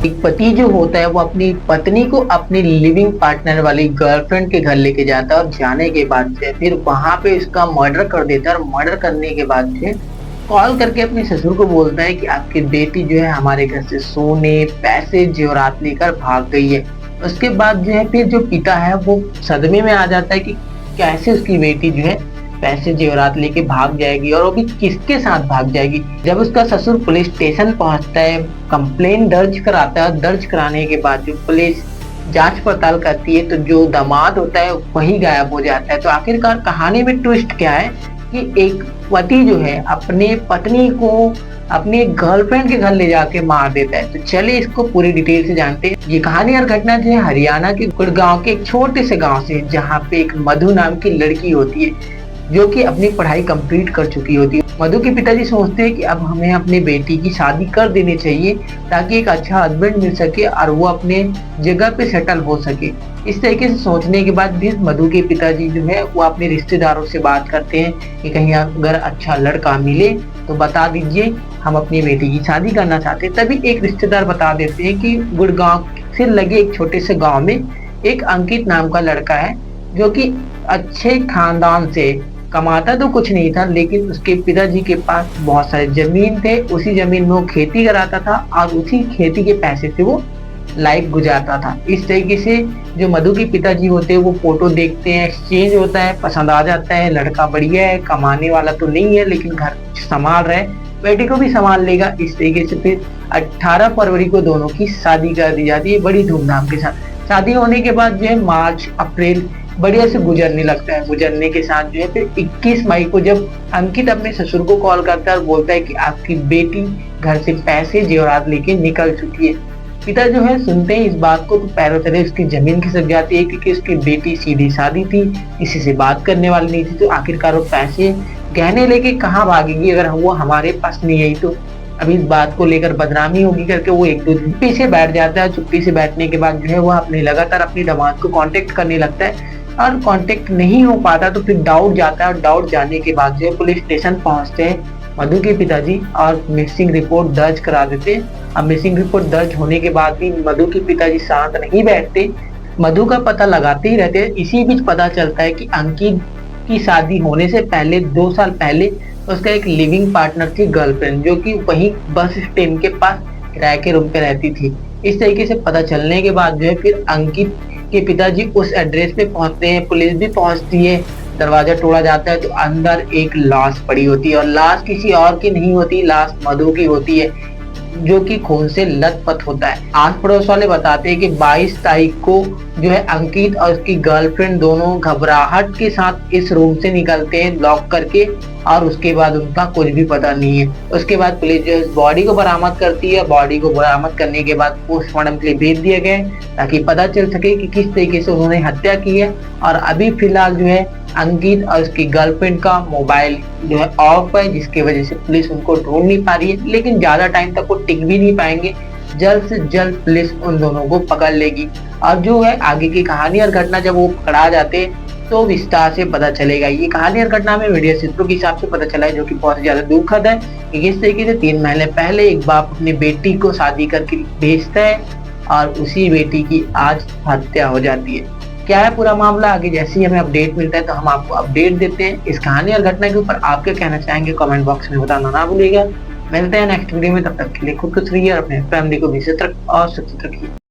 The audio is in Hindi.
एक पति जो होता है वो अपनी पत्नी को अपनी लिविंग पार्टनर वाली गर्लफ्रेंड के घर लेके जाता है और जाने के बाद से फिर वहां पे उसका मर्डर कर देता है और मर्डर करने के बाद से कॉल करके अपने ससुर को बोलता है कि आपकी बेटी जो है हमारे घर से सोने पैसे जेवरात लेकर भाग गई है। उसके बाद जो है फिर जो पिता है वो सदमे में आ जाता है कि कैसे उसकी बेटी जो है पैसे जेवरात लेके भाग जाएगी और वो भी किसके साथ भाग जाएगी। जब उसका ससुर पुलिस स्टेशन पहुंचता है, कंप्लेन दर्ज कराता है, दर्ज कराने के बाद जो पुलिस जांच पड़ताल करती है तो जो दामाद होता है वही गायब हो जाता है। तो आखिरकार कहानी में ट्विस्ट क्या है कि एक पति जो है अपने पत्नी को अपने गर्लफ्रेंड के घर ले जाके मार देता है। तो चलिए इसको पूरी डिटेल से जानते हैं। ये कहानी और घटना जो है हरियाणा के गुड़गांव के एक छोटे से गांव से, जहाँ पे एक मधु नाम की लड़की होती है जो कि अपनी पढ़ाई कंप्लीट कर चुकी होती है। मधु के पिताजी सोचते हैं कि अब हमें अपनी बेटी की शादी कर देनी चाहिए ताकि एक अच्छा हस्बैंड मिल सके और वो अपने जगह पे सेटल हो सके। इस तरीके से सोचने के बाद भी मधु के पिताजी जो है वो अपने रिश्तेदारों से बात करते हैं कि कहीं अगर अच्छा लड़का मिले तो बता दीजिए, हम अपनी बेटी की शादी करना चाहते हैं। तभी एक रिश्तेदार बता देते हैं कि गुड़गांव से लगे एक छोटे से गाँव में एक अंकित नाम का लड़का है जो कि अच्छे खानदान से, कमाता तो कुछ नहीं था लेकिन उसके पिताजी के पास बहुत सारे जमीन थे। उसी जमीन में वो खेती कराता था और उसी खेती के पैसे से वो लाइफ गुजारता था। इस तरीके से जो मधु के पिताजी होते हैं वो फोटो देखते हैं, एक्सचेंज होता है, पसंद आ जाता है, लड़का बढ़िया है, कमाने वाला तो नहीं है लेकिन घर संभाल रहा है, बेटी को भी संभाल लेगा। इस तरीके से फिर 18 फरवरी को दोनों की शादी कर दी जाती है बड़ी धूमधाम के साथ। शादी होने के बाद जो है मार्च अप्रैल बढ़िया से गुजरने लगता है। गुजरने के साथ जो है फिर 21 मई को जब अंकित अपने ससुर को कॉल करता है और बोलता है कि आपकी बेटी घर से पैसे जेवरात लेके निकल चुकी है। पिता जो है सुनते ही इस बात को तो पैरों तले उसकी जमीन खिसक जाती है क्योंकि उसकी बेटी सीधी सादी थी, किसी से बात करने वाली नहीं थी। तो आखिरकार वो पैसे गहने लेके कहाँ भागेगी अगर वो हमारे पास नहीं आई तो अब इस बात को लेकर बदनामी होगी करके वो एक दो दिन चुप्पी से बैठ जाता है। चुप्पी से बैठने के बाद जो है वो अपने लगातार अपनी दामाद को कांटेक्ट करने लगता है और कांटेक्ट नहीं हो पाता तो फिर डाउट जाता है और डाउट जाने के बाद जो है पुलिस स्टेशन पहुंचते हैं मधु के पिताजी और मिसिंग रिपोर्ट दर्ज करा देते हैं। अब मिसिंग रिपोर्ट दर्ज होने के बाद भी मधु के पिताजी शांत नहीं बैठते, मधु का पता लगाते ही रहते हैं। इसी बीच पता चलता है कि अंकित की शादी होने से पहले 2 साल पहले उसका एक लिविंग पार्टनर थी गर्लफ्रेंड जो कि वहीं बस स्टैंड के पास किराए के रूम पे रहती थी। इस तरीके से पता चलने के बाद जो है फिर अंकित के पिताजी उस एड्रेस पे पहुंचते हैं, पुलिस भी पहुंचती है, दरवाजा तोड़ा जाता है तो अंदर एक लाश पड़ी होती है और लाश किसी और की नहीं होती, लाश मधु की होती है जो कि खून से लथपथ होता है। आस पड़ोस वाले बताते हैं कि 22 तारीख को जो है अंकित और उसकी गर्लफ्रेंड दोनों घबराहट के साथ इस रूम से निकलते हैं लॉक करके और उसके बाद उनका कुछ भी पता नहीं है। उसके बाद पुलिस जो है बॉडी को बरामद करती है। बॉडी को बरामद करने के बाद पोस्टमार्टम के लिए भेज दिए गए ताकि पता चल सके कि किस तरीके से उन्होंने हत्या की है। और अभी फिलहाल जो है अंकित और उसकी गर्लफ्रेंड का मोबाइल जो है ऑफ है जिसकी वजह से पुलिस उनको ढूंढ नहीं पा रही है, लेकिन ज्यादा टाइम तक वो टिक भी नहीं पाएंगे। जल्द से जल्द पुलिस उन दोनों को पकड़ लेगी और जो है आगे की कहानी और घटना जब वो पकड़ा जाते तो विस्तार से पता चलेगा। ये कहानी और घटना में मीडिया सूत्रों के हिसाब से पता चला है जो कि बहुत ज्यादा दुखद है कि किस तरीके से 3 महीने पहले एक बाप अपनी बेटी को शादी करके भेजता है और उसी बेटी की आज हत्या हो जाती है। क्या है पूरा मामला, आगे जैसे ही हमें अपडेट मिलता है तो हम आपको अपडेट देते हैं। इस कहानी और घटना के ऊपर आप क्या कहना चाहेंगे कमेंट बॉक्स में बताना ना भूलिएगा। मिलते हैं नेक्स्ट वीडियो में, तब तक के लिए खुद खुश रहिए और अपने फैमिली को भी सुरक्षित और सुरक्षित रखिए।